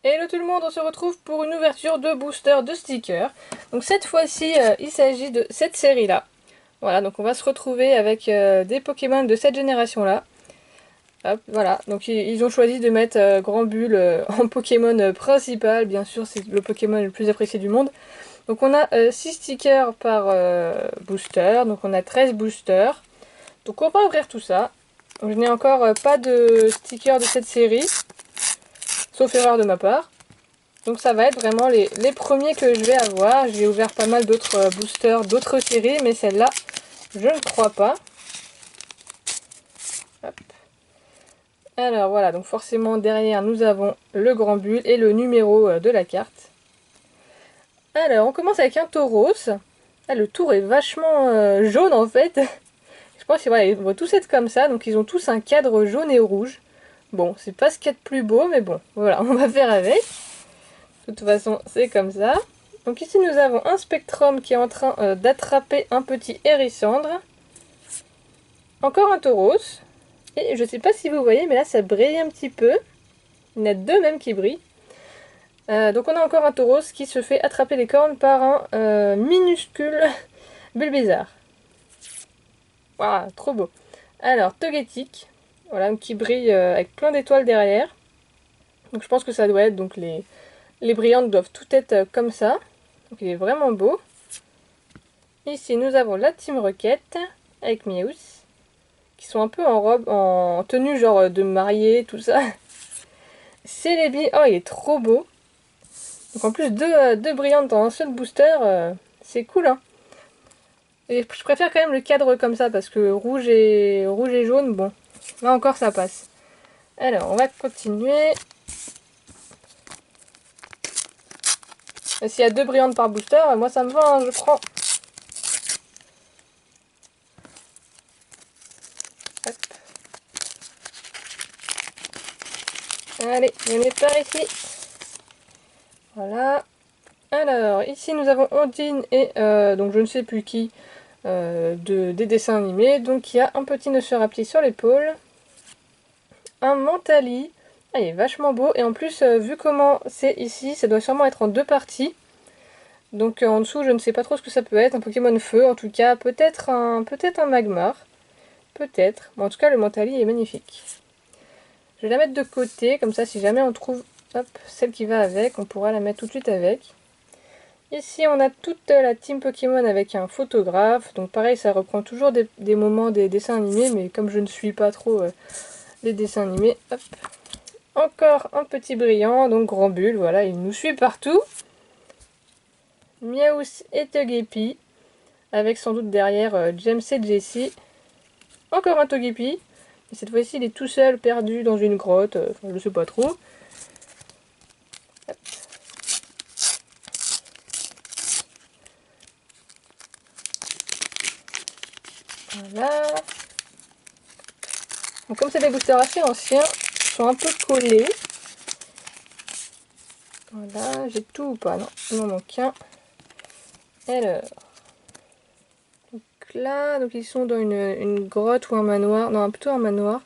Hello tout le monde, on se retrouve pour une ouverture de booster de stickers. Donc cette fois-ci, il s'agit de cette série-là. Voilà, donc on va se retrouver avec des Pokémon de cette génération-là. Hop, voilà, donc ils ont choisi de mettre Grand Bull en Pokémon principal. Bien sûr, c'est le Pokémon le plus apprécié du monde. Donc on a 6 stickers par booster, donc on a 13 boosters. Donc on va ouvrir tout ça. Donc, je n'ai encore pas de stickers de cette série, sauf erreur de ma part. Donc ça va être vraiment les premiers que je vais avoir. J'ai ouvert pas mal d'autres boosters, d'autres séries, mais celle-là, je ne crois pas. Hop. Alors voilà, donc forcément derrière nous avons le grand bulle et le numéro de la carte. Alors on commence avec un tauros. Ah, le tour est vachement jaune en fait. Je pense qu'ils voilà, vont tous être comme ça, donc ils ont tous un cadre jaune et rouge. Bon, c'est pas ce qu'il y a de plus beau, mais bon, voilà, on va faire avec. De toute façon, c'est comme ça. Donc ici, nous avons un Spectrum qui est en train d'attraper un petit Hérissandre. Encore un Tauros. Et je sais pas si vous voyez, mais là, ça brille un petit peu. Il y en a deux même qui brillent. Donc on a encore un Tauros qui se fait attraper les cornes par un minuscule Bulbizarre. Waouh, trop beau. Alors, Togetic. Voilà, qui brille avec plein d'étoiles derrière. Donc je pense que ça doit être, donc les brillantes doivent toutes être comme ça. Donc il est vraiment beau. Ici nous avons la Team Rocket avec Miaus, qui sont un peu en robe, en tenue genre de mariée, tout ça. Celebi, oh il est trop beau. Donc en plus deux brillantes dans un seul booster, c'est cool hein. Et je préfère quand même le cadre comme ça parce que rouge et jaune, bon, là encore ça passe. Alors on va continuer. S'il y a deux brillantes par booster, moi ça me va, hein, je prends. Hop. Allez, venez par ici. Voilà. Alors, ici nous avons Ondine et donc je ne sais plus qui des dessins animés. Donc il y a un petit Nosferapti sur l'épaule. Un Mentali. Ah, il est vachement beau. Et en plus, vu comment c'est ici, ça doit sûrement être en deux parties. Donc en dessous, je ne sais pas trop ce que ça peut être. Un Pokémon feu, en tout cas. Peut-être un Magmar. Peut-être. Bon, en tout cas, le Mentali est magnifique. Je vais la mettre de côté. Comme ça, si jamais on trouve hop, celle qui va avec, on pourra la mettre tout de suite avec. Ici, on a toute la team Pokémon avec un photographe. Donc pareil, ça reprend toujours des moments des dessins animés. Mais comme je ne suis pas trop les dessins animés, hop. Encore un petit brillant, donc Grand Bull, voilà, il nous suit partout. Miaus et Togepi, avec sans doute derrière James et Jessie. Encore un Togepi. Et cette fois-ci, il est tout seul, perdu dans une grotte. Enfin, je sais pas trop. Hop. Voilà. Donc, comme c'est des boosters assez anciens, ils sont un peu collés. Voilà, j'ai tout ou pas? Non, il m'en manque un. Alors. Donc là, donc ils sont dans une grotte ou un manoir. Non, plutôt un manoir.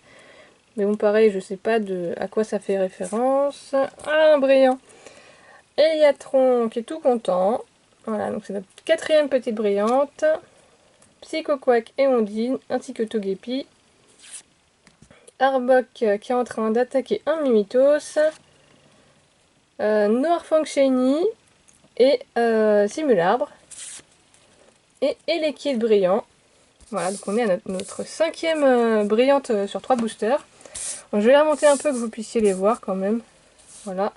Mais bon, pareil, je sais pas à quoi ça fait référence. Ah, un brillant. Eliatron qui est tout content. Voilà, donc c'est notre quatrième petite brillante. Psychoquack et Ondine, ainsi que Togepi. Arbok qui est en train d'attaquer un Mimitos. Noirfang Shiny et Simularbre. Et Elekid brillant. Voilà, donc on est à notre cinquième brillante sur 3 boosters. Bon, je vais la remonter un peu que vous puissiez les voir quand même. Voilà.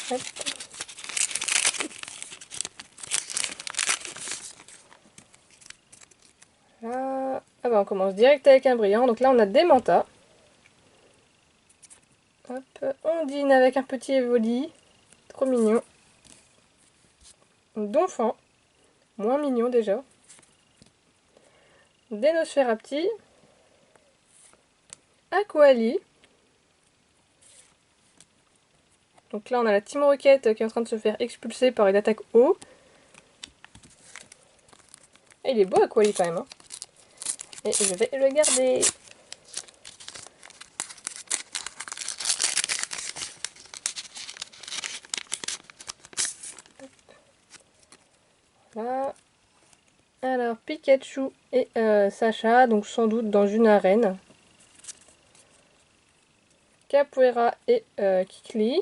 Hop. Là. Ah bah on commence direct avec un brillant. Donc là on a des mantas. Hop. Ondine avec un petit Evoli. Trop mignon. Donphan. Moins mignon déjà. Des Nosferapti. Aquali. Donc là on a la Team Rocket qui est en train de se faire expulser par une attaque eau. Et il est beau Aquali quand même. Hein. Et je vais le garder. Voilà. Alors Pikachu et Sacha, donc sans doute dans une arène. Capoeira et Kikli.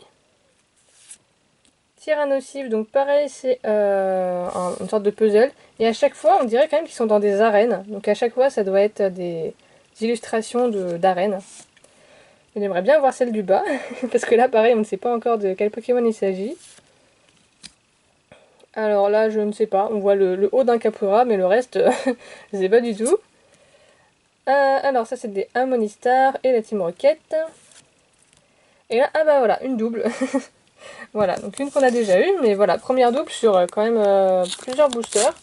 Tyrannosif, donc pareil, c'est une sorte de puzzle. Et à chaque fois, on dirait quand même qu'ils sont dans des arènes. Donc à chaque fois, ça doit être des illustrations d'arènes. J'aimerais bien voir celle du bas, parce que là, pareil, on ne sait pas encore de quel Pokémon il s'agit. Alors là, je ne sais pas. On voit le haut d'un Capoeira, mais le reste, je ne sais pas du tout. Alors ça, c'est des Harmonistar et la Team Rocket. Et là, ah bah voilà, une double. Voilà, donc une qu'on a déjà eue, mais voilà, première double sur quand même plusieurs boosters.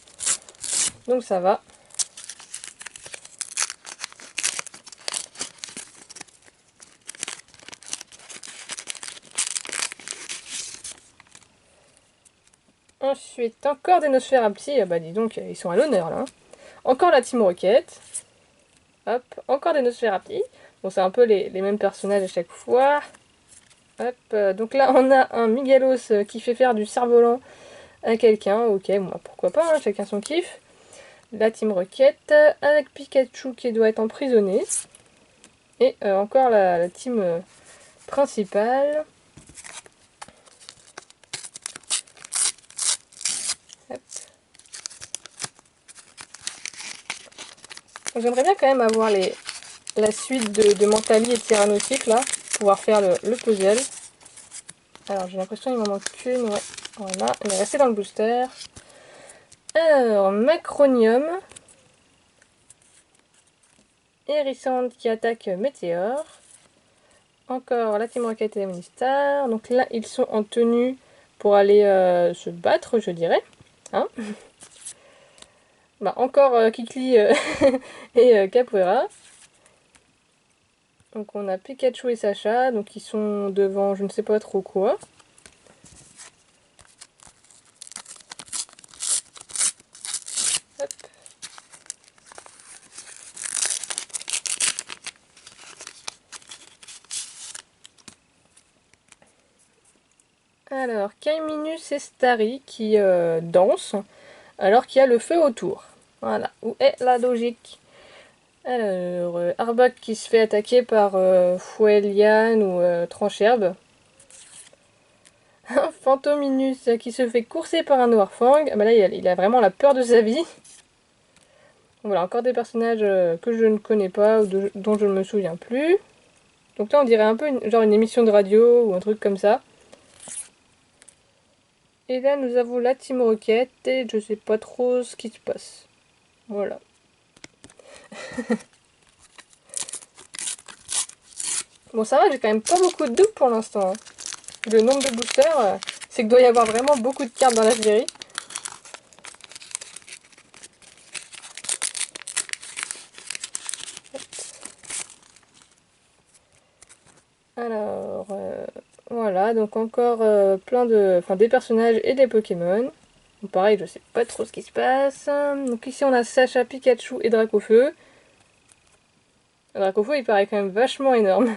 Donc ça va. Ensuite, encore des Nosferapti. Ah bah dis donc, ils sont à l'honneur là. Hein. Encore la Team Rocket. Hop, encore des Nosferapti. Bon, c'est un peu les mêmes personnages à chaque fois. Hop, donc là on a un Miguelos qui fait faire du cerf-volant à quelqu'un. Ok, bon, bah, pourquoi pas, hein, chacun son kiff. La Team Rocket avec Pikachu qui doit être emprisonné. Et encore la team principale. J'aimerais bien quand même avoir la suite de Mentali et de Tyrannotic là, pour pouvoir faire le puzzle. Alors j'ai l'impression qu'il m'en manque une, ouais, voilà, elle est restée dans le booster. Alors, Macronium. Hérissante qui attaque Météore. Encore la Team Rocket et la Ministar. Donc là, ils sont en tenue pour aller se battre, je dirais. Hein bah, encore Kikli et Capoeira. Donc on a Pikachu et Sacha, donc ils sont devant je ne sais pas trop quoi. Hop. Alors, Kaiminus et Starry qui dansent alors qu'il y a le feu autour. Voilà, où est la logique? Alors, Arbok qui se fait attaquer par Fouelian ou Trancherbe. Fantominus qui se fait courser par un Noirfang. Ah bah là, il a vraiment la peur de sa vie. Voilà, encore des personnages que je ne connais pas ou dont je ne me souviens plus. Donc là, on dirait un peu genre une émission de radio ou un truc comme ça. Et là, nous avons la Team Rocket et je sais pas trop ce qui se passe. Voilà. Bon, ça va, j'ai quand même pas beaucoup de doubles pour l'instant. Hein. Le nombre de boosters, c'est qu'il doit y avoir vraiment beaucoup de cartes dans la série. Alors, voilà, donc encore plein de... Enfin, des personnages et des Pokémon. Donc, pareil, je sais pas trop ce qui se passe. Donc ici, on a Sacha, Pikachu et Dracofeu. Dracofeu, il paraît quand même vachement énorme.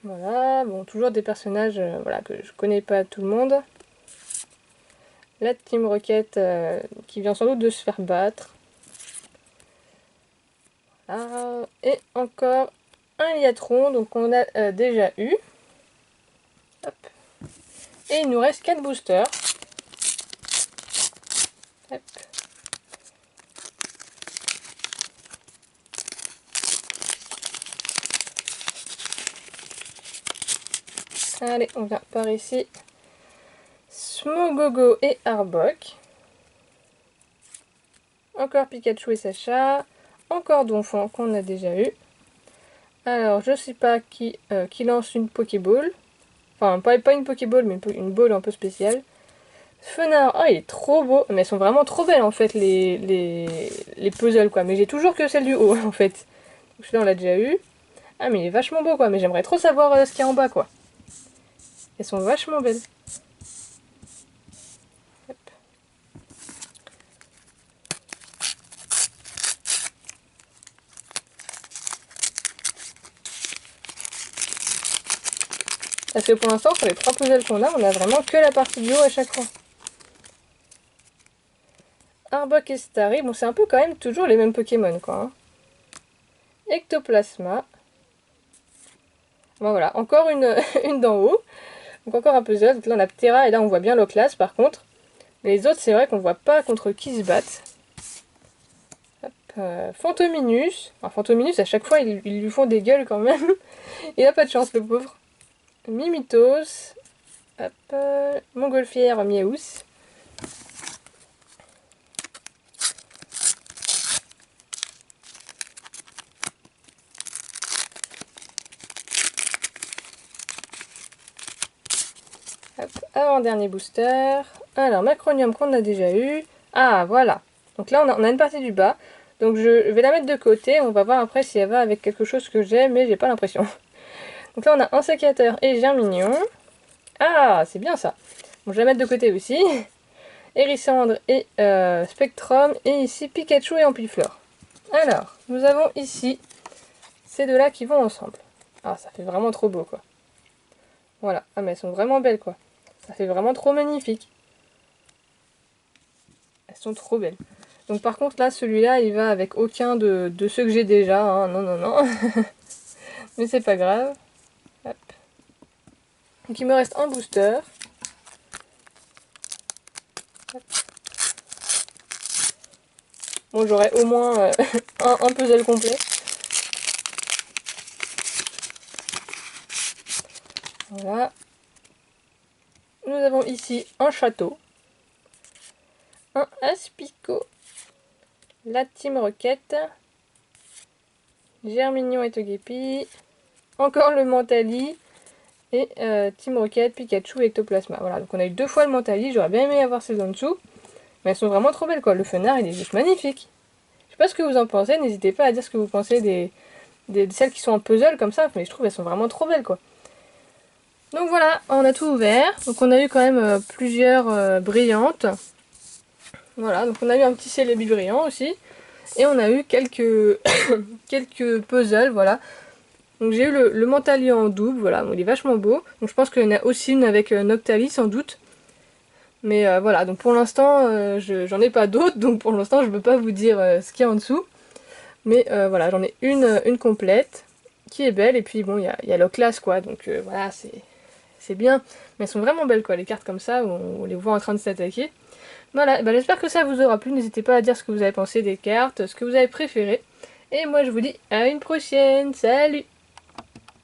Voilà, bon, toujours des personnages voilà, que je connais pas tout le monde. La Team Rocket qui vient sans doute de se faire battre. Voilà. Et encore un Liatron, donc on a déjà eu. Hop. Et il nous reste 4 boosters. Hop. Allez, on vient par ici. Smogogo et Arbok. Encore Pikachu et Sacha. Encore Donphan qu'on a déjà eu. Alors, je sais pas qui lance une Pokéball. Enfin, pas une Pokéball, mais une ball un peu spéciale. Fenard, oh il est trop beau. Mais elles sont vraiment trop belles en fait, les puzzles quoi. Mais j'ai toujours que celle du haut en fait. Donc celui-là on l'a déjà eu. Ah mais il est vachement beau quoi, mais j'aimerais trop savoir ce qu'il y a en bas quoi. Elles sont vachement belles. Hop. Parce que pour l'instant, sur les 3 puzzles qu'on a, on a vraiment que la partie du haut à chaque fois. Arbok et Starry, bon c'est un peu quand même toujours les mêmes Pokémon quoi. Hein. Ectoplasma. Bon voilà, encore une, une d'en haut. Donc encore un puzzle, donc là on a Ptera et là on voit bien l'Oclas par contre. Mais les autres c'est vrai qu'on voit pas contre qui se battent. Fantominus. Alors, Fantominus à chaque fois ils lui font des gueules quand même. Il a pas de chance le pauvre. Mimitos. Hop, Montgolfière, Miaus. Avant-dernier booster. Alors, Macronium qu'on a déjà eu. Ah, voilà. Donc là, on a une partie du bas. Donc je vais la mettre de côté. On va voir après si elle va avec quelque chose que j'ai, mais j'ai pas l'impression. Donc là, on a un sécateur et Germignon. Ah, c'est bien ça. Bon, je vais la mettre de côté aussi. Hérissandre et Spectrum. Et ici, Pikachu et Ampiflore. Alors, nous avons ici ces deux-là qui vont ensemble. Ah, ça fait vraiment trop beau, quoi. Voilà. Ah, mais elles sont vraiment belles, quoi. Ça fait vraiment trop magnifique. Elles sont trop belles. Donc par contre là, celui-là, il va avec aucun de ceux que j'ai déjà. Hein. Non, non, non. Mais c'est pas grave. Hop. Donc il me reste un booster. Hop. Bon, j'aurai au moins un puzzle complet. Voilà. Nous avons ici un château. Un Aspico. La Team Rocket. Germignon et Togepi. Encore le Mentali. Et Team Rocket, Pikachu et Ectoplasma. Voilà, donc on a eu 2 fois le Mentali. J'aurais bien aimé avoir celles en dessous. Mais elles sont vraiment trop belles quoi. Le fenard il est juste magnifique. Je sais pas ce que vous en pensez. N'hésitez pas à dire ce que vous pensez de celles qui sont en puzzle comme ça. Mais je trouve qu'elles sont vraiment trop belles quoi. Donc voilà, on a tout ouvert. Donc on a eu quand même plusieurs brillantes. Voilà, donc on a eu un petit célébi brillant aussi. Et on a eu quelques, quelques puzzles, voilà. Donc j'ai eu le Mentali en double, voilà, bon, il est vachement beau. Donc je pense qu'il y en a aussi une avec Noctali sans doute. Mais voilà, donc pour l'instant, j'en ai pas d'autres, donc pour l'instant je ne peux pas vous dire ce qu'il y a en dessous. Mais voilà, j'en ai une complète, qui est belle, et puis bon, il y a l'Oclas quoi, donc voilà, c'est bien. Mais elles sont vraiment belles quoi, les cartes comme ça, où on les voit en train de s'attaquer. Voilà, bah, j'espère que ça vous aura plu, n'hésitez pas à dire ce que vous avez pensé des cartes, ce que vous avez préféré. Et moi je vous dis à une prochaine, salut!